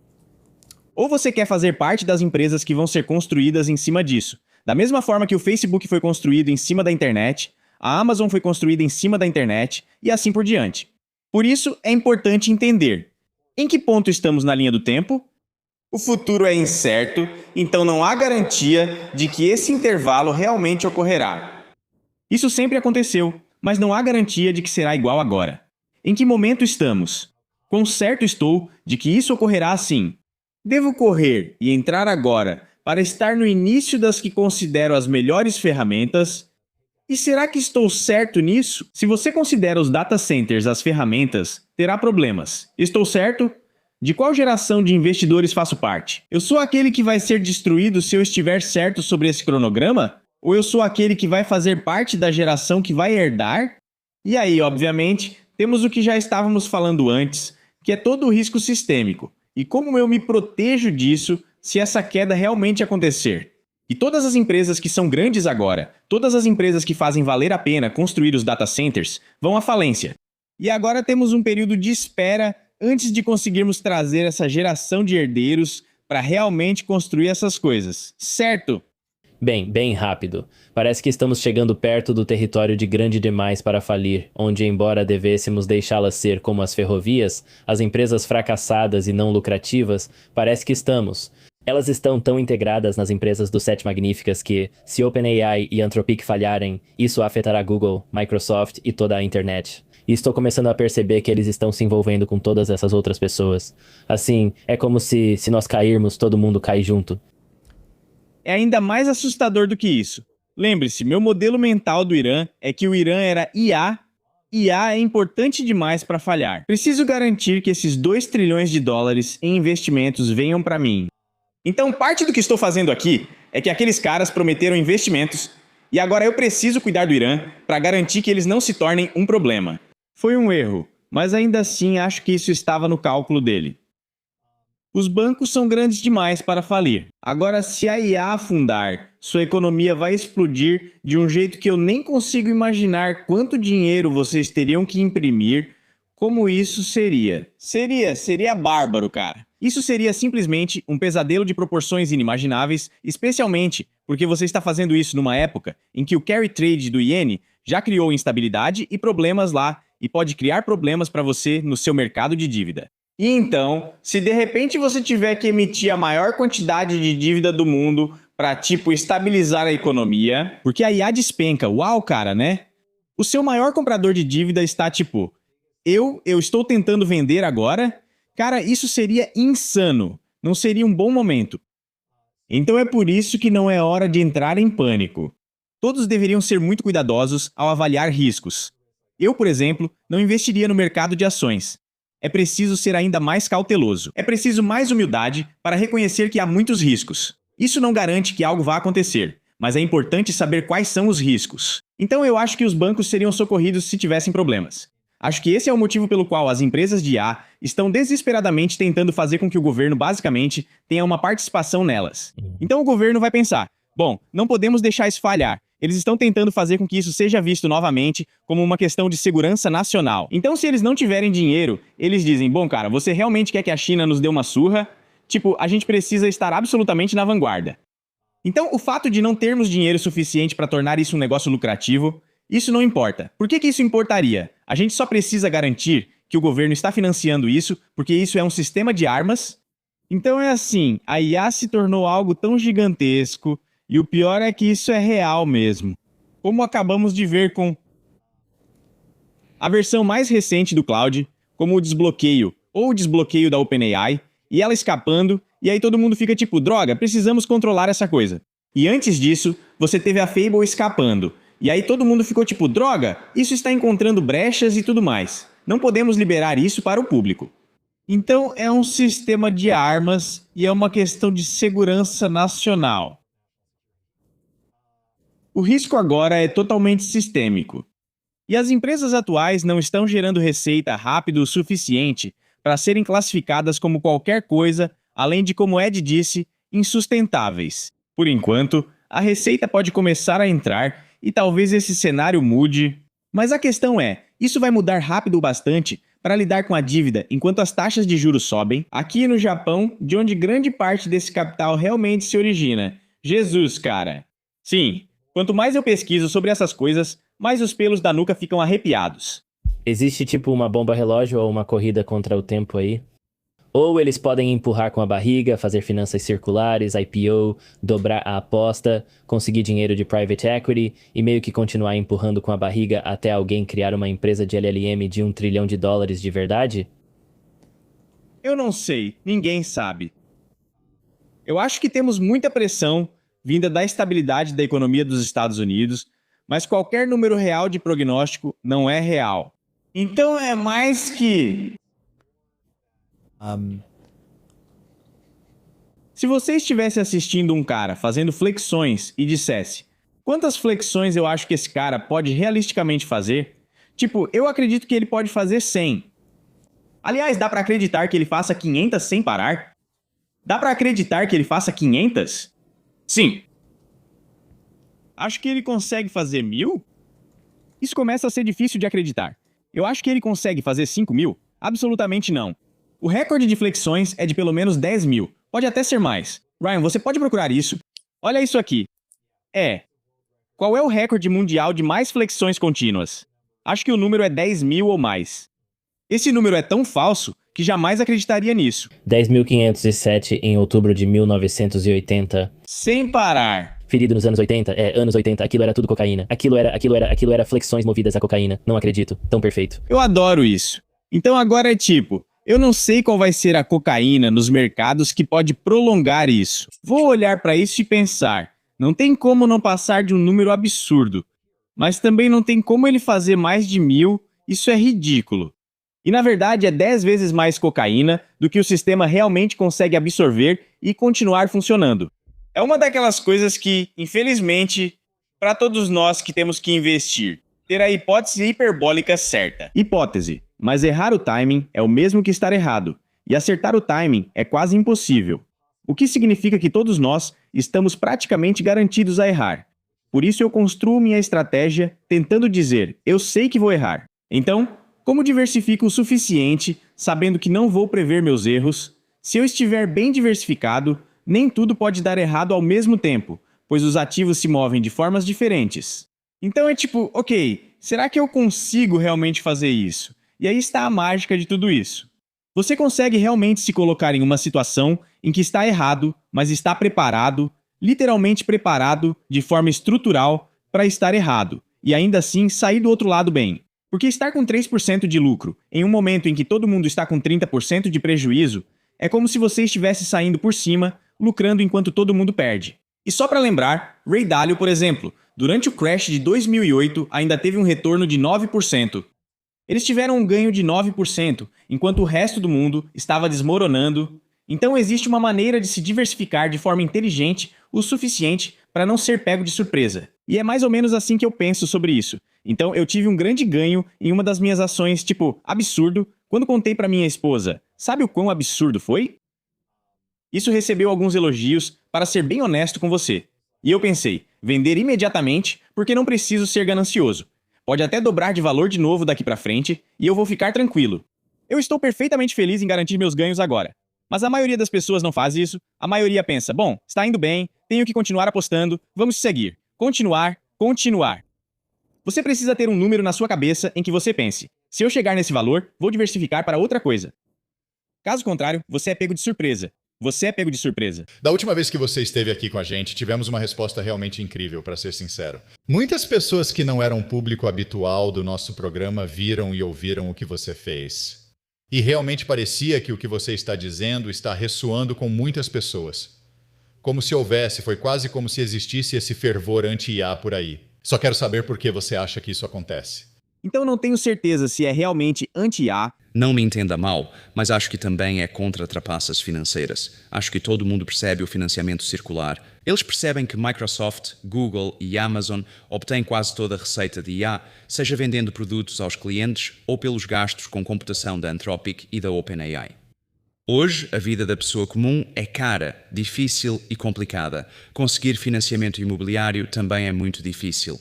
Ou você quer fazer parte das empresas que vão ser construídas em cima disso. Da mesma forma que o Facebook foi construído em cima da internet, a Amazon foi construída em cima da internet e assim por diante. Por isso, é importante entender em que ponto estamos na linha do tempo. O futuro é incerto, então não há garantia de que esse intervalo realmente ocorrerá. Isso sempre aconteceu, mas não há garantia de que será igual agora. Em que momento estamos? Quão certo estou de que isso ocorrerá assim? Devo correr e entrar agora para estar no início das que considero as melhores ferramentas? E será que estou certo nisso? Se você considera os data centers as ferramentas, terá problemas. Estou certo? De qual geração de investidores faço parte? Eu sou aquele que vai ser destruído se eu estiver certo sobre esse cronograma? Ou eu sou aquele que vai fazer parte da geração que vai herdar? E aí, obviamente, temos o que já estávamos falando antes, que é todo o risco sistêmico. E como eu me protejo disso se essa queda realmente acontecer? E todas as empresas que são grandes agora, todas as empresas que fazem valer a pena construir os data centers, vão à falência. E agora temos um período de espera antes de conseguirmos trazer essa geração de herdeiros para realmente construir essas coisas, certo? Bem rápido. Parece que estamos chegando perto do território de grande demais para falir, onde, embora devêssemos deixá-las ser como as ferrovias, as empresas fracassadas e não lucrativas, parece que estamos. Elas estão tão integradas nas empresas do Sete Magníficas que, se OpenAI e Anthropic falharem, isso afetará Google, Microsoft e toda a internet. E estou começando a perceber que eles estão se envolvendo com todas essas outras pessoas. Assim, é como se nós cairmos, todo mundo cai junto. É ainda mais assustador do que isso. Lembre-se, meu modelo mental do Irã é que o Irã era IA. IA é importante demais para falhar. Preciso garantir que esses 2 trilhões de dólares em investimentos venham para mim. Então, parte do que estou fazendo aqui é que aqueles caras prometeram investimentos e agora eu preciso cuidar do Irã para garantir que eles não se tornem um problema. Foi um erro, mas ainda assim acho que isso estava no cálculo dele. Os bancos são grandes demais para falir. Agora, se a IA afundar, sua economia vai explodir de um jeito que eu nem consigo imaginar quanto dinheiro vocês teriam que imprimir. Como isso seria? Seria bárbaro, cara. Isso seria simplesmente um pesadelo de proporções inimagináveis, especialmente porque você está fazendo isso numa época em que o carry trade do iene já criou instabilidade e problemas lá e pode criar problemas para você no seu mercado de dívida. E então, se de repente você tiver que emitir a maior quantidade de dívida do mundo para, estabilizar a economia, porque a IA despenca, uau, cara, né? O seu maior comprador de dívida está eu estou tentando vender agora? Cara, isso seria insano, não seria um bom momento. Então é por isso que não é hora de entrar em pânico. Todos deveriam ser muito cuidadosos ao avaliar riscos. Eu, por exemplo, não investiria no mercado de ações. É preciso ser ainda mais cauteloso. É preciso mais humildade para reconhecer que há muitos riscos. Isso não garante que algo vá acontecer, mas é importante saber quais são os riscos. Então eu acho que os bancos seriam socorridos se tivessem problemas. Acho que esse é o motivo pelo qual as empresas de IA estão desesperadamente tentando fazer com que o governo basicamente tenha uma participação nelas. Então o governo vai pensar, bom, não podemos deixar isso falhar. Eles estão tentando fazer com que isso seja visto novamente como uma questão de segurança nacional. Então, se eles não tiverem dinheiro, eles dizem, bom, cara, você realmente quer que a China nos dê uma surra? A gente precisa estar absolutamente na vanguarda. Então, o fato de não termos dinheiro suficiente para tornar isso um negócio lucrativo, isso não importa. Por que isso importaria? A gente só precisa garantir que o governo está financiando isso, porque isso é um sistema de armas. Então é assim, a IA se tornou algo tão gigantesco. E o pior é que isso é real mesmo. Como acabamos de ver com a versão mais recente do Cloud, como o desbloqueio ou o desbloqueio da OpenAI, e ela escapando, e aí todo mundo fica droga, precisamos controlar essa coisa. E antes disso, você teve a Fable escapando, e aí todo mundo ficou droga, isso está encontrando brechas e tudo mais. Não podemos liberar isso para o público. Então é um sistema de armas e é uma questão de segurança nacional. O risco agora é totalmente sistêmico. E as empresas atuais não estão gerando receita rápido o suficiente para serem classificadas como qualquer coisa, além de, como Ed disse, insustentáveis. Por enquanto, a receita pode começar a entrar e talvez esse cenário mude. Mas a questão é, isso vai mudar rápido o bastante para lidar com a dívida enquanto as taxas de juros sobem, aqui no Japão, de onde grande parte desse capital realmente se origina. Jesus, cara. Sim, quanto mais eu pesquiso sobre essas coisas, mais os pelos da nuca ficam arrepiados. Existe tipo uma bomba relógio ou uma corrida contra o tempo aí? Ou eles podem empurrar com a barriga, fazer finanças circulares, IPO, dobrar a aposta, conseguir dinheiro de private equity e meio que continuar empurrando com a barriga até alguém criar uma empresa de LLM de $1 trilhão de verdade? Eu não sei, ninguém sabe. Eu acho que temos muita pressão vinda da estabilidade da economia dos Estados Unidos, mas qualquer número real de prognóstico não é real. Então é mais que... Se você estivesse assistindo um cara fazendo flexões e dissesse quantas flexões eu acho que esse cara pode realisticamente fazer, tipo, eu acredito que ele pode fazer 100. Aliás, dá pra acreditar que ele faça 500 sem parar? Dá pra acreditar que ele faça 500? Sim. Acho que ele consegue fazer 1000? Isso começa a ser difícil de acreditar. Eu acho que ele consegue fazer 5.000? Absolutamente não. O recorde de flexões é de pelo menos 10.000. Pode até ser mais. Ryan, você pode procurar isso. Olha isso aqui. Qual é o recorde mundial de mais flexões contínuas? Acho que o número é 10.000 ou mais. Esse número é tão falso que jamais acreditaria nisso. 10.507 em outubro de 1980. Sem parar. Ferido nos anos 80, anos 80, aquilo era tudo cocaína. Aquilo era flexões movidas a cocaína. Não acredito. Tão perfeito. Eu adoro isso. Então agora é tipo, eu não sei qual vai ser a cocaína nos mercados que pode prolongar isso. Vou olhar para isso e pensar, não tem como não passar de um número absurdo. Mas também não tem como ele fazer mais de 1.000, isso é ridículo. E na verdade é 10 vezes mais cocaína do que o sistema realmente consegue absorver e continuar funcionando. É uma daquelas coisas que, infelizmente, para todos nós que temos que investir, ter a hipótese hiperbólica certa. Hipótese, mas errar o timing é o mesmo que estar errado, e acertar o timing é quase impossível. O que significa que todos nós estamos praticamente garantidos a errar. Por isso eu construo minha estratégia tentando dizer, eu sei que vou errar. Então, como diversifico o suficiente, sabendo que não vou prever meus erros? Se eu estiver bem diversificado, nem tudo pode dar errado ao mesmo tempo, pois os ativos se movem de formas diferentes. Então é tipo, ok, será que eu consigo realmente fazer isso? E aí está a mágica de tudo isso. Você consegue realmente se colocar em uma situação em que está errado, mas está preparado, literalmente preparado, de forma estrutural, para estar errado, e ainda assim sair do outro lado bem. Porque estar com 3% de lucro, em um momento em que todo mundo está com 30% de prejuízo, é como se você estivesse saindo por cima, lucrando enquanto todo mundo perde. E só para lembrar, Ray Dalio, por exemplo, durante o crash de 2008 ainda teve um retorno de 9%. Eles tiveram um ganho de 9%, enquanto o resto do mundo estava desmoronando. Então existe uma maneira de se diversificar de forma inteligente o suficiente para não ser pego de surpresa. E é mais ou menos assim que eu penso sobre isso. Então eu tive um grande ganho em uma das minhas ações, tipo, absurdo, quando contei para minha esposa. Sabe o quão absurdo foi? Isso recebeu alguns elogios, para ser bem honesto com você. E eu pensei, vender imediatamente, porque não preciso ser ganancioso. Pode até dobrar de valor de novo daqui para frente, e eu vou ficar tranquilo. Eu estou perfeitamente feliz em garantir meus ganhos agora. Mas a maioria das pessoas não faz isso, a maioria pensa, bom, está indo bem, tenho que continuar apostando, vamos seguir. Continuar. Você precisa ter um número na sua cabeça em que você pense, se eu chegar nesse valor, vou diversificar para outra coisa. Caso contrário, você é pego de surpresa. Da última vez que você esteve aqui com a gente, tivemos uma resposta realmente incrível, para ser sincero. Muitas pessoas que não eram público habitual do nosso programa viram e ouviram o que você fez. E realmente parecia que o que você está dizendo está ressoando com muitas pessoas. Como se houvesse, foi quase como se existisse esse fervor anti-IA por aí. Só quero saber por que você acha que isso acontece. Então não tenho certeza se é realmente anti-IA. Não me entenda mal, mas acho que também é contra trapaças financeiras. Acho que todo mundo percebe o financiamento circular. Eles percebem que Microsoft, Google e Amazon obtêm quase toda a receita de IA, seja vendendo produtos aos clientes ou pelos gastos com computação da Anthropic e da OpenAI. Hoje, a vida da pessoa comum é cara, difícil e complicada. Conseguir financiamento imobiliário também é muito difícil.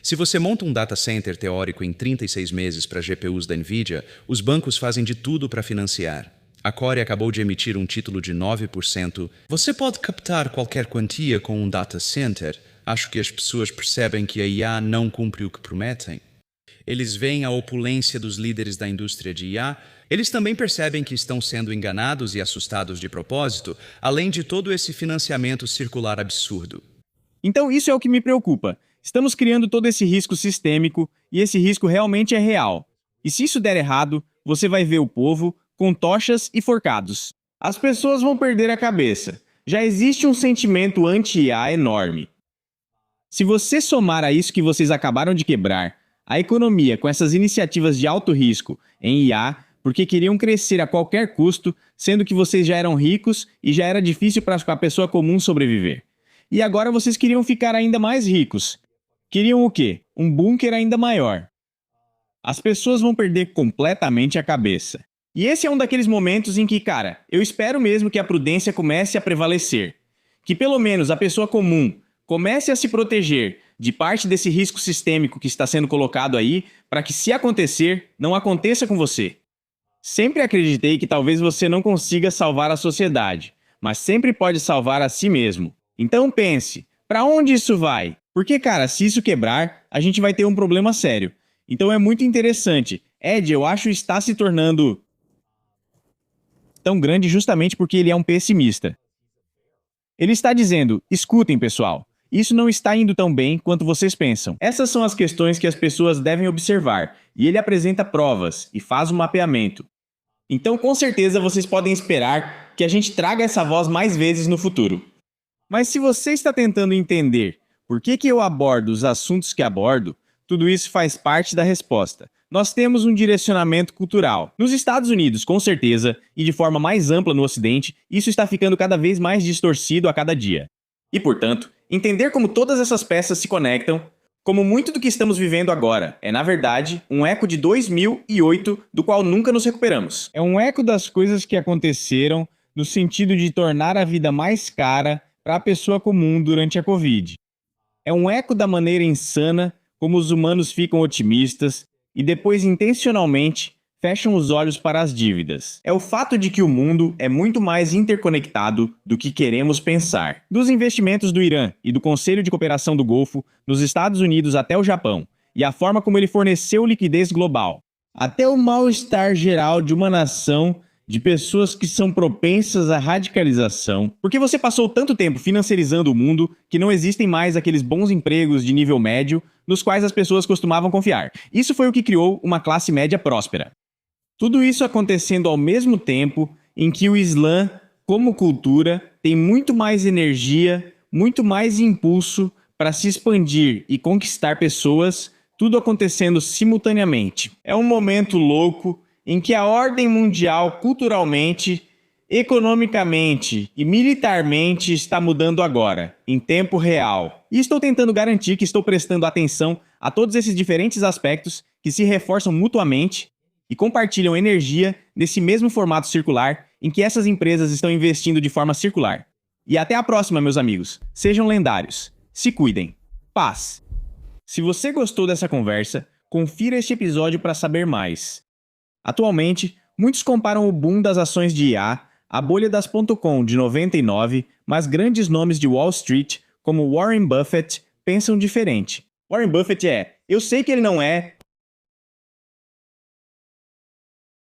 Se você monta um data center teórico em 36 meses para GPUs da NVIDIA, os bancos fazem de tudo para financiar. A Core acabou de emitir um título de 9%. Você pode captar qualquer quantia com um data center. Acho que as pessoas percebem que a IA não cumpre o que prometem. Eles veem a opulência dos líderes da indústria de IA. Eles também percebem que estão sendo enganados e assustados de propósito, além de todo esse financiamento circular absurdo. Então isso é o que me preocupa. Estamos criando todo esse risco sistêmico e esse risco realmente é real. E se isso der errado, você vai ver o povo com tochas e forcados. As pessoas vão perder a cabeça. Já existe um sentimento anti-IA enorme. Se você somar a isso que vocês acabaram de quebrar, a economia com essas iniciativas de alto risco em IA, porque queriam crescer a qualquer custo, sendo que vocês já eram ricos e já era difícil para a pessoa comum sobreviver. E agora vocês queriam ficar ainda mais ricos. Queriam o quê? Um bunker ainda maior. As pessoas vão perder completamente a cabeça. E esse é um daqueles momentos em que, cara, eu espero mesmo que a prudência comece a prevalecer. Que pelo menos a pessoa comum comece a se proteger de parte desse risco sistêmico que está sendo colocado aí, para que, se acontecer, não aconteça com você. Sempre acreditei que talvez você não consiga salvar a sociedade, mas sempre pode salvar a si mesmo. Então pense, para onde isso vai? Porque, cara, se isso quebrar, a gente vai ter um problema sério. Então é muito interessante. Ed, eu acho, está se tornando tão grande justamente porque ele é um pessimista. Ele está dizendo, escutem, pessoal, isso não está indo tão bem quanto vocês pensam. Essas são as questões que as pessoas devem observar, e ele apresenta provas e faz um mapeamento. Então, com certeza, vocês podem esperar que a gente traga essa voz mais vezes no futuro. Mas se você está tentando entender por que eu abordo os assuntos que abordo, tudo isso faz parte da resposta. Nós temos um direcionamento cultural. Nos Estados Unidos, com certeza, e de forma mais ampla no Ocidente, isso está ficando cada vez mais distorcido a cada dia. E, portanto, entender como todas essas peças se conectam, como muito do que estamos vivendo agora, é, na verdade, um eco de 2008, do qual nunca nos recuperamos. É um eco das coisas que aconteceram no sentido de tornar a vida mais cara para a pessoa comum durante a Covid. É um eco da maneira insana como os humanos ficam otimistas e depois intencionalmente fecham os olhos para as dívidas. É o fato de que o mundo é muito mais interconectado do que queremos pensar. Dos investimentos do Irã e do Conselho de Cooperação do Golfo, nos Estados Unidos até o Japão, e a forma como ele forneceu liquidez global, até o mal-estar geral de uma nação de pessoas que são propensas à radicalização, porque você passou tanto tempo financiarizando o mundo que não existem mais aqueles bons empregos de nível médio nos quais as pessoas costumavam confiar. Isso foi o que criou uma classe média próspera. Tudo isso acontecendo ao mesmo tempo em que o Islã, como cultura, tem muito mais energia, muito mais impulso para se expandir e conquistar pessoas, tudo acontecendo simultaneamente. É um momento louco em que a ordem mundial culturalmente, economicamente e militarmente está mudando agora, em tempo real. E estou tentando garantir que estou prestando atenção a todos esses diferentes aspectos que se reforçam mutuamente e compartilham energia nesse mesmo formato circular em que essas empresas estão investindo de forma circular. E até a próxima, meus amigos. Sejam lendários. Se cuidem. Paz. Se você gostou dessa conversa, confira este episódio para saber mais. Atualmente, muitos comparam o boom das ações de IA à bolha das .com de 99, mas grandes nomes de Wall Street, como Warren Buffett, pensam diferente. Warren Buffett eu sei que ele não é